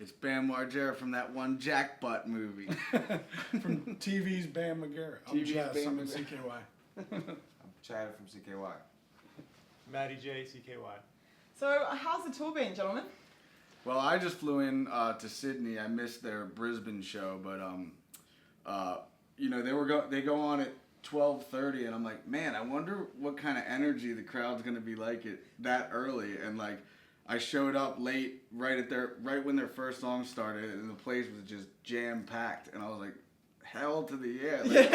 It's Bam Margera from that one Jackbutt movie. From TV's Bam Margera. I'm TV's Jess, Bam I'm in Margera. CKY. I'm Chad from CKY. Matty J, CKY. So, how's the tour been, gentlemen? Well, I just flew in to Sydney. I missed their Brisbane show, but you know, they go on at 12:30, and I'm like, man, I wonder what kind of energy the crowd's gonna be like it that early. And like, I showed up late, right when their first song started, and the place was just jam packed, and I was like, hell to the yeah. Like,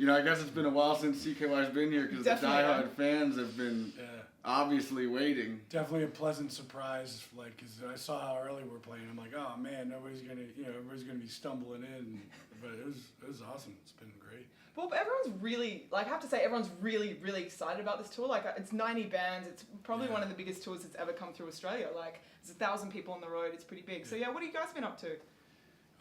I guess it's been a while since CKY's been here because the diehard fans have been obviously waiting. Definitely a pleasant surprise. Like, 'cause I saw how early we're playing. I'm like, oh man, everybody's gonna be stumbling in. But it was awesome. It's been great. Well, but everyone's really, like, I have to say, everyone's really, really excited about this tour. Like, it's 90 bands. It's probably one of the biggest tours that's ever come through Australia. Like, there's 1,000 people on the road. It's pretty big. So, yeah, what have you guys been up to?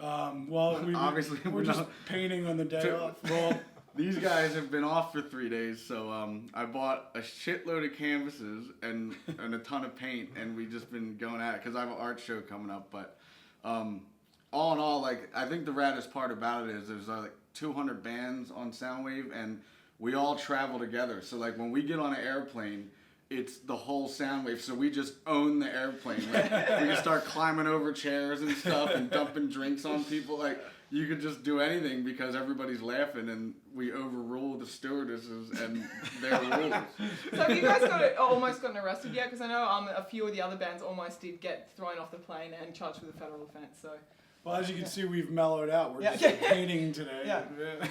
Well, Obviously, we're just painting on the day off. Well, these guys have been off for 3 days, so I bought a shitload of canvases and a ton of paint, and we've just been going at it because I have an art show coming up. But all in all, like, I think the raddest part about it is there's like 200 bands on Soundwave, and we all travel together. So like when we get on an airplane, it's the whole Soundwave, so we just own the airplane. Like, we can start climbing over chairs and stuff and dumping drinks on people. Like, you could just do anything because everybody's laughing, and we overrule the stewardesses and their rules. So, have you guys almost gotten arrested yet? Because I know a few of the other bands almost did get thrown off the plane and charged with a federal offense. So. Well, as you can see, we've mellowed out. We're just painting today. Yeah.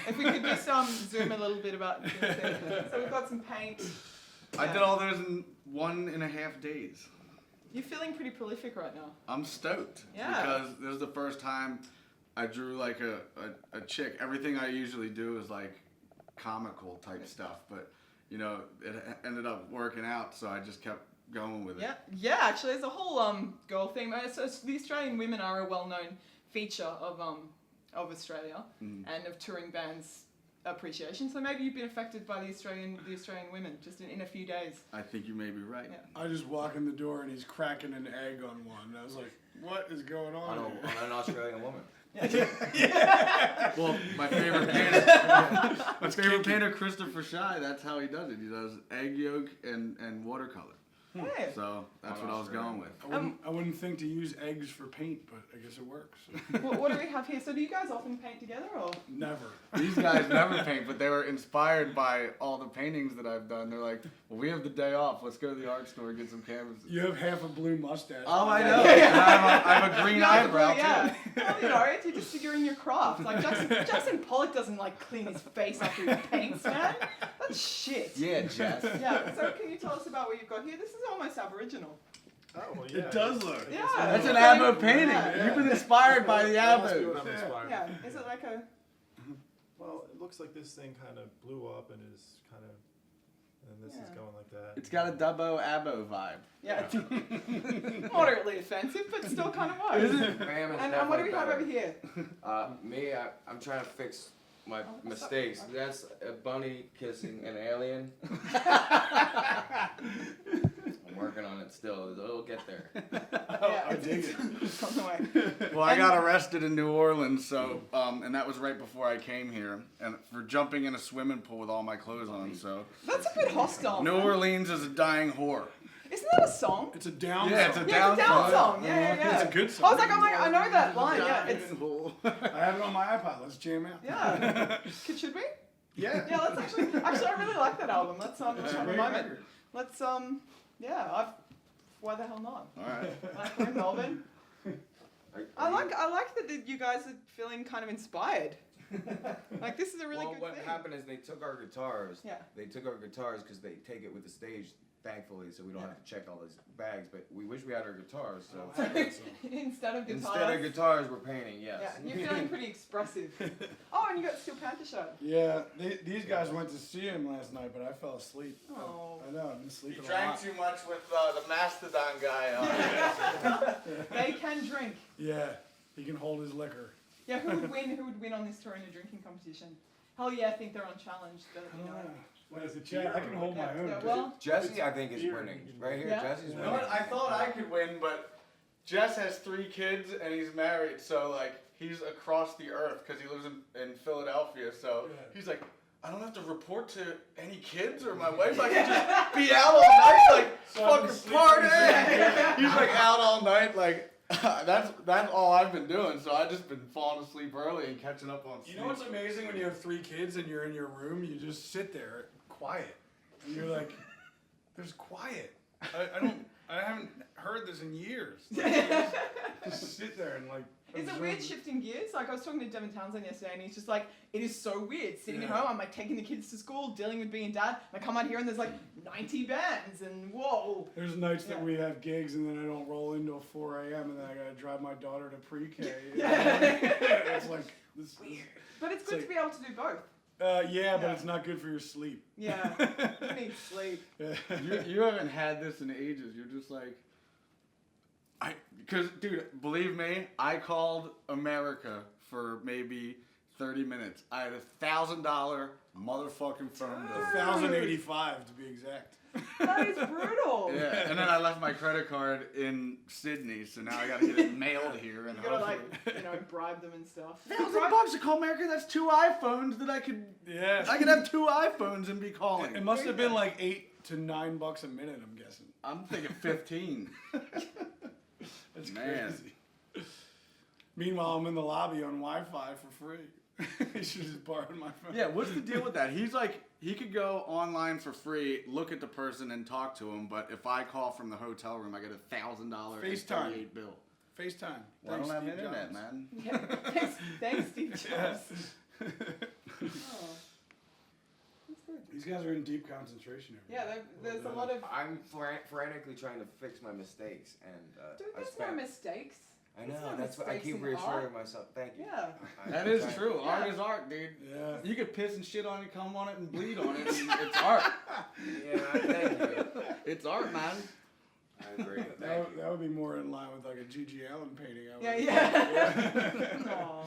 If we could just zoom a little bit about this thing. So we've got some paint. I did all those in 1.5 days. You're feeling pretty prolific right now. I'm stoked. Yeah. Because this is the first time I drew like a chick. Everything I usually do is like comical type stuff, but you know, it ended up working out, so I just kept going with it. Yeah. Actually, there's a whole girl thing. So the Australian women are a well-known feature of Australia and of touring bands' appreciation. So maybe you've been affected by the Australian women just in a few days. I think you may be right. Yeah. I just walk in the door and he's cracking an egg on one. And I was like, what is going on? On an Australian woman. Well, my favorite painter, Christopher Shy, that's how he does it. He does egg yolk and watercolor. Hey. So that's what I was going with. I wouldn't think to use eggs for paint, but I guess it works. What do we have here? So do you guys often paint together, or? Never. These guys never paint, but they were inspired by all the paintings that I've done. They're like, well, we have the day off. Let's go to the art store and get some canvases. You have half a blue mustache. Oh, I know. And I have a green eyebrow, yeah. too. Well, you know, you're just figuring your craft. Like, Jackson Pollock doesn't, like, clean his face after he paints, man. That's shit. Yeah, Jess. Yeah, so can you tell us about what you've got here? This is almost Aboriginal. Oh, well, yeah. It does look. Yeah. That's an Abo painting. Yeah. You've been inspired by the That must be what Abos. I'm inspired. Yeah, is it like a... Well, it looks like this thing kind of blew up and is kind of, and this is going like that. It's got a Dubbo Abo vibe. Yeah, moderately offensive, but still kind of works. And what do we have over here? I'm trying to fix my mistakes. That's a bunny kissing an alien. I'm working on it still. It'll get there. I dig it. It's on the way. Well, I got arrested in New Orleans, so and that was right before I came here, and for jumping in a swimming pool with all my clothes on. So That's a bit hostile. New Orleans is a dying whore. Isn't that a song? It's a down Yeah, song. it's a Yeah, it's a down song. Yeah. It's a good I song. was like, I know that line. Yeah, it's... I have it on my iPod. Let's jam out. Yeah. Should we? Yeah. Yeah, let's actually, I really like that album. Let's have a Great moment. record. Let's, why the hell not? All right. Like, we're in Melbourne. I like that you guys are feeling kind of inspired. Like, this is a really good what thing. happened is they took our guitars. Yeah. They took our guitars because they take it with the stage, thankfully, so we don't have to check all those bags. But we wish we had our guitars. So Instead of guitars. instead of guitars, we're painting. Yes. Yeah, you're feeling pretty expressive. Oh, and you got the Steel Panther show. Yeah, these guys went to see him last night, but I fell asleep. Oh. I know, I've been You sleeping a drank lot. too much with the Mastodon guy. They can drink. Yeah, he can hold his liquor. Yeah, who would win on this tour in a drinking competition? Hell yeah, I think they're on challenge. You know. What is it, Chad? I can hold my own. Yeah, well, Jesse, I think, is winning. Right here, Yeah. Jesse's You winning. know what? I thought I could win, but Jess has 3 kids and he's married, so like he's across the earth because he lives in Philadelphia. So he's like, I don't have to report to any kids or my wife. I can just be out all night, like fucking party. He's like out all night, like that's all I've been doing. So I've just been falling asleep early and catching up on sleep. You know what's amazing when you have 3 kids and you're in your room? You just sit there quiet, and you're like, "There's quiet." I haven't heard this in years. Like, just sit there and like. Is it weird shifting gears? Like I was talking to Devin Townsend yesterday, and he's just like, it is so weird sitting at home. I'm like taking the kids to school, dealing with being dad. And I come out here and there's like 90 bands, and whoa. There's nights that we have gigs, and then I don't roll into 4 a.m. and then I gotta drive my daughter to pre-K. It's like this weird. But it's good to be able to do both. But it's not good for your sleep. Yeah, you need sleep. You haven't had this in ages. You're just like, because dude, believe me, I called America for maybe 30 minutes. I had $1,000 motherfucking phone bill. 1,085 to be exact. That is brutal. Yeah, and then I left my credit card in Sydney, so now I gotta get it mailed here. And You gotta like, bribe them and stuff. $1,000 to call America. That's 2 iPhones that I could. Yeah. I could have 2 iPhones and be calling. It must have been like $8 to $9 a minute. I'm guessing. I'm thinking 15. That's Man. crazy. Meanwhile, I'm in the lobby on Wi-Fi for free. He should just borrow my phone. Yeah, what's the deal with that? He's like, he could go online for free, look at the person and talk to him, but if I call from the hotel room, I get $1,000 FaceTime. bill. FaceTime. Well, I don't have Steve internet, Jobs. man. Yeah, thanks, Steve Jobs. Oh. That's good. These guys are in deep concentration. Yeah, there's a lot of. I'm frantically trying to fix my mistakes, and Dude, I there's spent. no mistakes. I There's know. no That's what I mistakes keep in reassuring art. myself. Thank you. Yeah. That is trying- true. Art Yeah. is art, dude. Yeah. You could piss and shit on it, come on it, and bleed on it, and it's art. Yeah, thank you. It's art, man. I agree. Thank That you. would be more in line with like a G.G. Allen painting. I Yeah, would- yeah. Aw.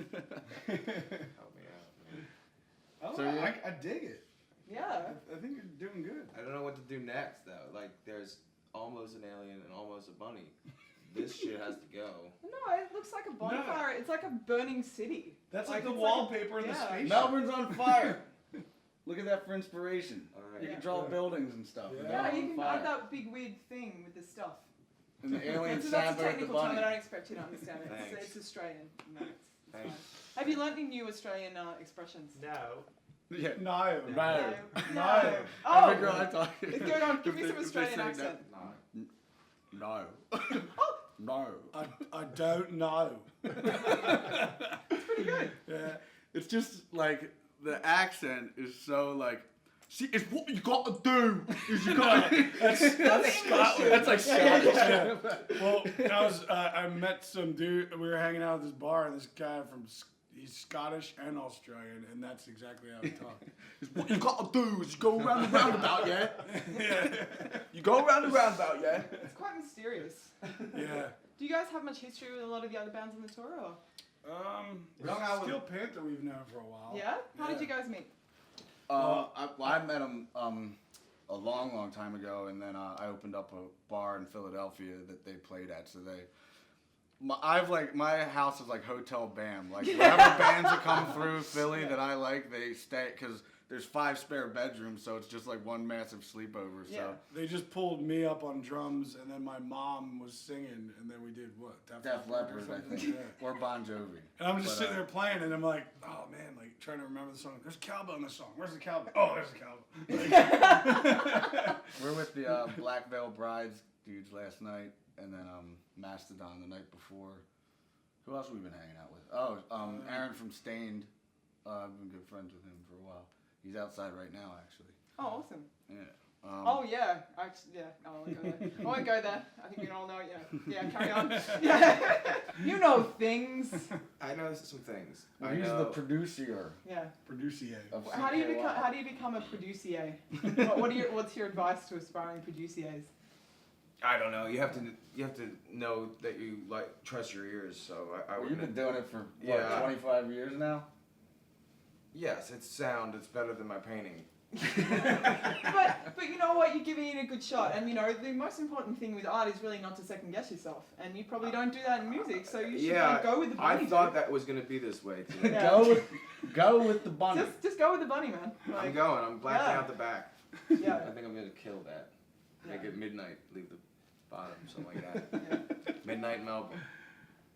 Help me out, man. Oh, So you- I dig it. Yeah. I think you're doing good. I don't know what to do next though. Like, there's almost an alien and almost a bunny. This shit has to go. No, it looks like a bonfire. It's like a burning city. That's like the it's wallpaper in the yeah. spaceship. Melbourne's on fire. Look at that for inspiration. All You right. can draw Yeah. buildings and stuff. Yeah. and Yeah, they're you on can fire. add that big weird thing with the stuff. And the alien That's a Santa at the technical term bunny. that I don't expect you to understand. Thanks. It's Australian. No, it's Thanks. fine. Have you learned any new Australian expressions? No. Yeah. No. No. No. Oh, Every girl I talk to. go on. Give me if some they- if they Australian say accent. No. No. No. I don't know. Pretty good. Yeah. It's just like the accent is so like. See, it's what you gotta do. Is you gotta. That's Scotland. That's like Scottish. Yeah. Well, I met some dude. We were hanging out at this bar, and this guy he's Scottish and Australian, and that's exactly how he talks. It's what you gotta do is you go around the roundabout, yeah. Yeah. You go around the roundabout, yeah. It's quite mysterious. Yeah. Do you guys have much history with a lot of the other bands on the tour? Or? Hung out with- Steel Panther we've known for a while. Yeah? How did you guys meet? I met him a long time ago, and then I opened up a bar in Philadelphia that they played at. So my house is like Hotel Bam. Like whatever bands that come through Philly that I like, they stay because there's 5 spare bedrooms, so it's just like one massive sleepover. Yeah. So They just pulled me up on drums, and then my mom was singing, and then we did what? Def Leppard, I think, Yeah. or Bon Jovi. And I'm just But, sitting there playing, and I'm like, oh man, like trying to remember the song. There's cowbell in the song. Where's the cowbell? Oh, there's the cowbell. We're with the Black Veil Brides dudes last night, and then Mastodon the night before. Who else have we been hanging out with? Oh, Aaron from Stained. I've been good friends with him for a while. He's outside right now, actually. Oh, awesome. Yeah. Oh, yeah. Actually, yeah. No, I won't go there. I won't go there. I think we all know it, yeah. Yeah, carry on. Yeah. You know things. I know some things. Well, I he's know. the producer Yeah. Producier. of How do you CKY. become a producer? What's your advice to aspiring producers? I don't know. You have to know that you trust your ears. So I Well, would. you've been doing it for what, Yeah. 25 years now? Yes, it's sound. It's better than my painting. but you know what? You're giving it a good shot, and you know the most important thing with art is really not to second guess yourself, and you probably don't do that in music, so you should like, go with the bunny. I thought that was gonna be this way today. Yeah. Go with the bunny. Just go with the bunny, man. Like, I'm going. I'm blacking yeah. out the back. Yeah. I think I'm gonna kill that. Make Yeah. it midnight. Leave the bottom, something like that. Yeah. Midnight Melbourne.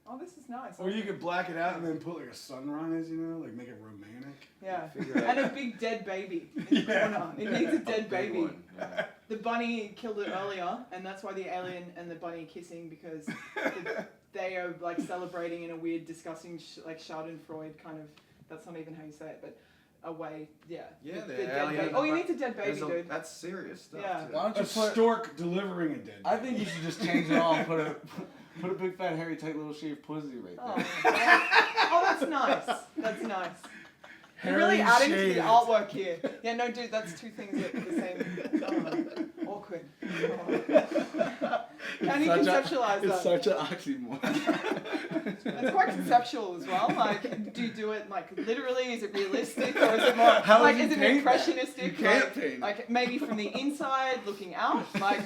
Oh, this is nice. Or you could black it out and then put like a sunrise, you know, like make it romantic. Yeah. Figure And out a big dead baby in the corner. It needs a dead a big baby. one. Yeah. The bunny killed it earlier, and that's why the alien and the bunny are kissing, because they are like celebrating in a weird, disgusting, like Schadenfreude kind of. That's not even how you say it, but a way. Yeah. Yeah, the the dead alien baby. and Oh, the you bu- need a dead baby, dude. That's serious stuff. Yeah. Too. Why don't A you put? stork delivering a dead. I think you should just change it all and put a big fat hairy tight little shaved pussy right Oh, there. oh, that's nice. That's nice. You're Hairy really adding to shaved. the artwork here. Yeah, no, dude, that's two things that are the same. Oh, awkward. Oh. Can you conceptualize It's that? such an oxymoron. It's quite conceptual as well. Like, do you do it like literally? Is it realistic, or is it more How like would you is it paint that? impressionistic? You can't like, paint. like maybe from the inside looking out. Like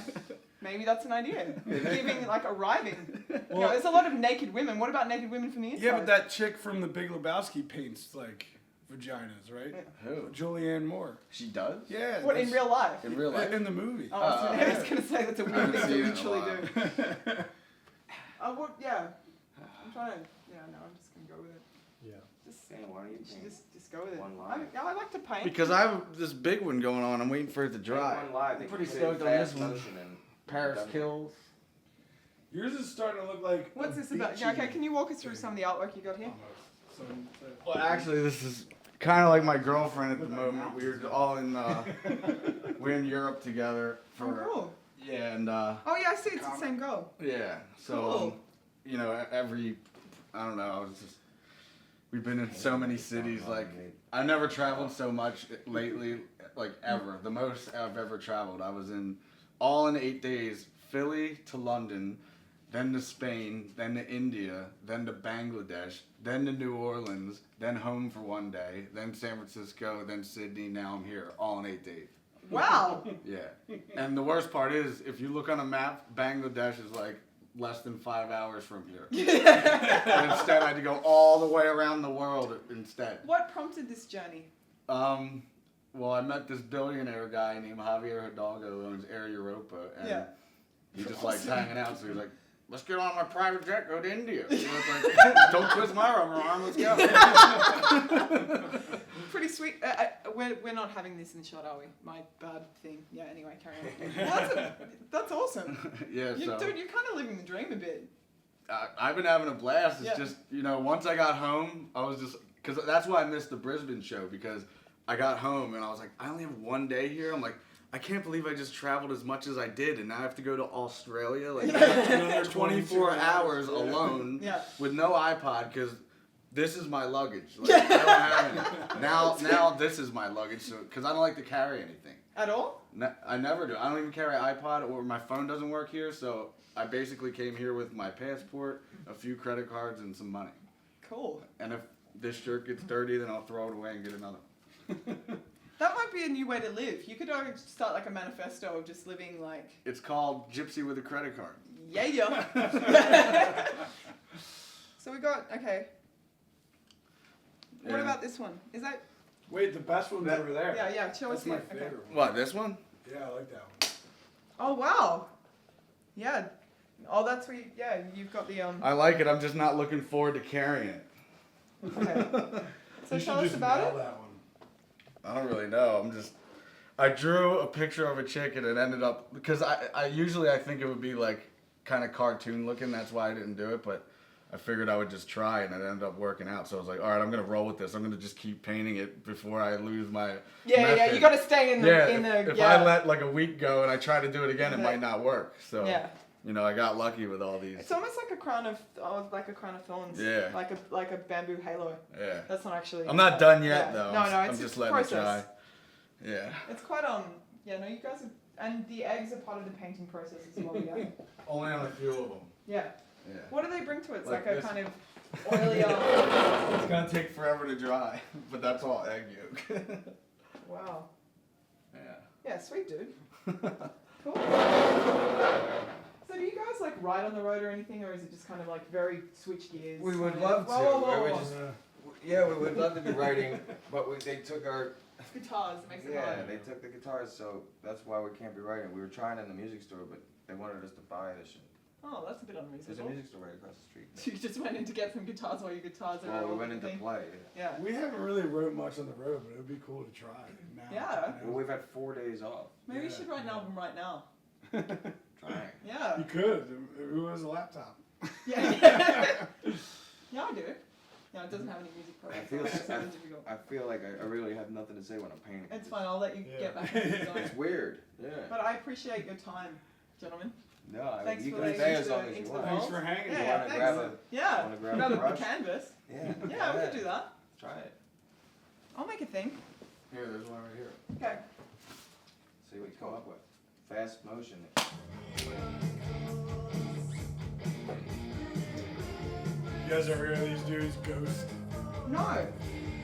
maybe that's an idea. Giving like arriving. You know, there's a lot of naked women. What about naked women from the inside? Yeah, but that chick from The Big Lebowski paints like vaginas, right? Yeah. Who? Julianne Moore. She does? Yeah. What in that's- real life? In real life? In the movie. Oh, I was yeah. gonna say that's a I weird haven't thing to seen it in a literally while. do. Oh, what? Yeah. I'm trying to. Yeah, no, I'm just gonna go with it. Yeah. Just, Yeah, why don't you you should paint? just go with it. One line. I like to paint. Because I have this big one going on. I'm waiting for it to dry. One live, they I'm pretty can put it in stoked on this fast one. motion and Paris done. Kills. Yours is starting to look like. What's a this about? beachy Yeah, okay, can you walk us through thing some of the artwork you got here? almost. Some, Well, actually, this is kind of like my girlfriend at the moment. We were all in, we're in Europe together for, Oh, cool. yeah, and Oh, yeah, I see it's the same girl. yeah. So, Cool. you know, I don't know. I was just, we've been in so many cities. Like, I've never traveled so much lately, like ever. The most I've ever traveled. I was in 8 days, Philly to London, then to Spain, then to India, then to Bangladesh, then to New Orleans, then home for 1 day, then San Francisco, then Sydney. Now I'm here, all in 8 days. Wow. Yeah. And the worst part is, if you look on a map, Bangladesh is like less than 5 hours from here. And instead, I had to go all the way around the world instead. What prompted this journey? Well, I met this billionaire guy named Javier Hidalgo who owns Air Europa, and Yeah. he just likes hanging out. So he's like, "Let's get on my private jet, go to India." You know, it's like, "Don't twist my rubber arm, let's go." Pretty sweet. We're not having this in the shot, are we? My bad thing. Yeah, anyway, carry on. Well, that's awesome. Yeah, You, so dude, you're kind of living the dream a bit. I've been having a blast. It's Yeah. just, you know, once I got home, I was just, because that's why I missed the Brisbane show, because I got home and I was like, I only have 1 day here. I'm like, I can't believe I just traveled as much as I did, and now I have to go to Australia, like Another 24 hours yeah. alone Yeah. with no iPod, because this is my luggage. Like, I don't have any. Now this is my luggage, so because I don't like to carry anything. At all? I never do. I don't even carry an iPod, or my phone doesn't work here, so I basically came here with my passport, a few credit cards, and some money. Cool. And if this shirt gets dirty, then I'll throw it away and get another. That might be a new way to live. You could start like a manifesto of just living like, It's called Gypsy with a Credit Card. yeah. So we got, okay. What Yeah. about this one? Is that, Wait, the best one's over there. yeah, show That's us my here. Okay. favorite one. What, this one? Yeah, I like that one. Oh, wow. Yeah. Oh, that's where you've got the, I like it. I'm just not looking forward to carrying it. okay. So You should tell us just about nail it. that one. I don't really know. I drew a picture of a chick and it ended up, because I usually I think it would be like kind of cartoon looking. That's why I didn't do it, but I figured I would just try, and it ended up working out. So I was like, all right, I'm going to roll with this. I'm going to just keep painting it before I lose my Yeah, method. you got to stay in the, Yeah, if yeah. I let like a week go and I try to do it again, it might not work. So, Yeah. you know, I got lucky with all these. It's almost like a crown of thorns. Yeah. Like a bamboo halo. Yeah. That's not actually. I'm not done yet, yeah. though. No, I'm it's just a letting process. it dry. Yeah. It's quite yeah, no, you guys are, and the eggs are part of the painting process as well. Yeah. Only on a few of them. Yeah. Yeah. What do they bring to it? It's Like like a this. kind of oilier. It's gonna take forever to dry, but that's all egg yolk. Wow. Yeah, sweet dude. Cool. So do you guys like ride on the road or anything, or is it just kind of like very switch gears? We would kind of- love to. Whoa, whoa, We would whoa, just- whoa. Yeah, we would love to be writing, but they took our. Guitars, it makes it Yeah, hard. they took the guitars, so that's why we can't be writing. We were trying in the music store, but they wanted us to buy the shit. Oh, that's a bit There's a unreasonable. music store right across the street. So you just went in to get some guitars while your guitars are Well, we all went into thing? play. Yeah. We haven't really wrote much on the road, but it would be cool to try now. Yeah. Well, we've had 4 days off. Maybe you Yeah. should write an album right now. Trying. Yeah. You could. Who has a laptop? Yeah. Yeah, I do. Yeah, it doesn't have any music I programs. feel, so it's so difficult. I feel like I really have nothing to say when I'm painting. It's fine, I'll let you Yeah. get back into the design. It's weird. Yeah. But I appreciate your time, gentlemen. No, Thanks you for can letting stay me as into long the- as you into the want. vault. Thanks for hanging. Yeah, You yeah, wanna thanks. grab a- Yeah, wanna grab grab a a brush? canvas. Yeah. Yeah, we Go could do that. Try it. I'll make a thing. Here, there's one right here. Okay. See what you come up with. Fast motion. You guys ever hear of these dudes, Ghost? No.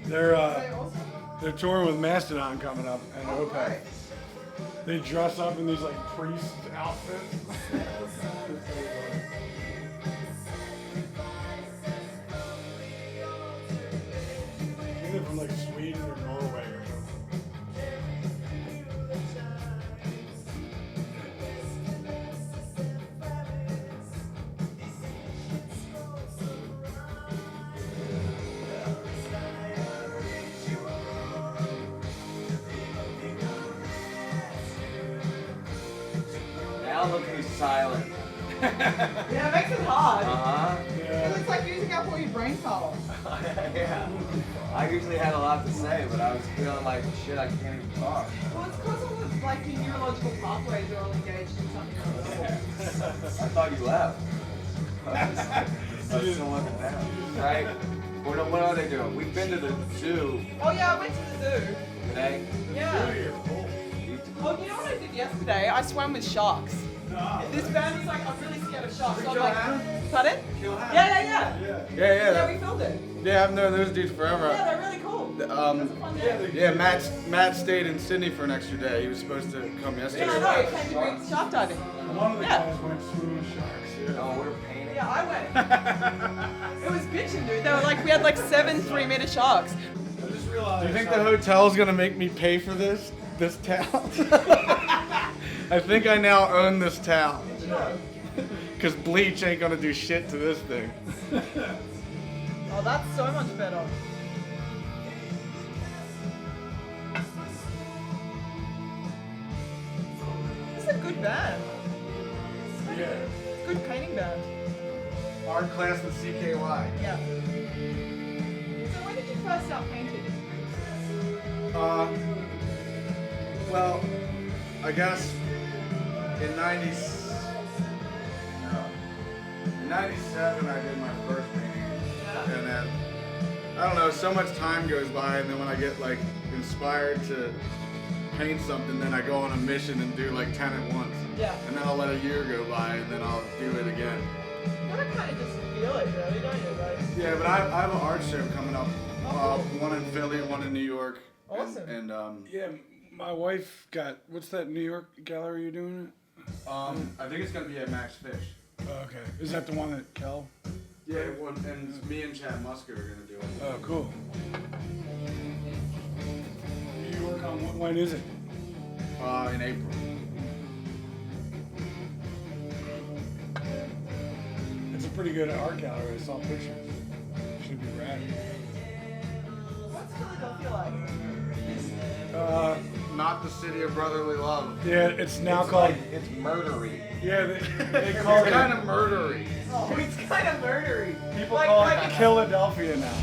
They're They also. they're touring with Mastodon coming up and Oh, OPEC. right. They dress up in these like priest outfits. I think they're from like Sweden or Norway or something. Now look who's silent. Yeah, it makes it hard. Uh-huh. Because it's like using up all your brain power. Yeah. I usually had a lot to say, but I was feeling like shit, I can't even talk. Well, it's because all the like your neurological pathways are all engaged in something else. I thought you left. I was still looking down. Right? What are they doing? We've been to the zoo Oh yeah, I went to the zoo. today. Yeah. You- Well, you know what I did yesterday? I swam with sharks. This band is like, I'm really scared of sharks. So I'm like, pardon? Yeah, yeah, yeah. Yeah, we filmed it. Yeah, I've known those dudes forever. Yeah, they're really cool. It was a fun day. Yeah, Matt stayed in Sydney for an extra day. He was supposed to come yesterday. Yeah, I know. It came to bring shark diving. One of the Yeah. guys went swimming with sharks. Yeah. Oh, we're painting. Yeah, I went. It was bitching, dude. They were like, we had like 7 3-meter sharks. I just realized. Do you think the hotel's gonna make me pay for this towel? I think I now own this towel. Cause bleach ain't gonna do shit to this thing. Oh, that's so much better. This is a good band. Yeah. Good painting band. Art class with CKY. Yeah. So when did you first start painting? Well, I guess in 97 I did my first painting. And then, I don't know, so much time goes by, and then when I get like inspired to paint something, then I go on a mission and do like 10 at once. Yeah. And then I'll let a year go by, and then I'll do it again. You gotta kind of just feel it, really, don't you? Like, Yeah, but I have an art show coming up. Oh, One in Philly, one in New York. Awesome. And Yeah, my wife got. What's that New York gallery you're doing? I think it's gonna be at Max Fish. Oh, okay. Is that the one that Kel? Yeah, and me and Chad Musker are gonna do it. Oh, cool. You work on when is it? In April. It's a pretty good art gallery. I saw pictures. Should be rad. what's Philadelphia like? Not the city of brotherly love. Yeah, it's now It's called. like, it's murdery. Yeah, they call It's it. kind of murdery. Oh, it's kind of murdery. People like, call like it it's- Philadelphia now.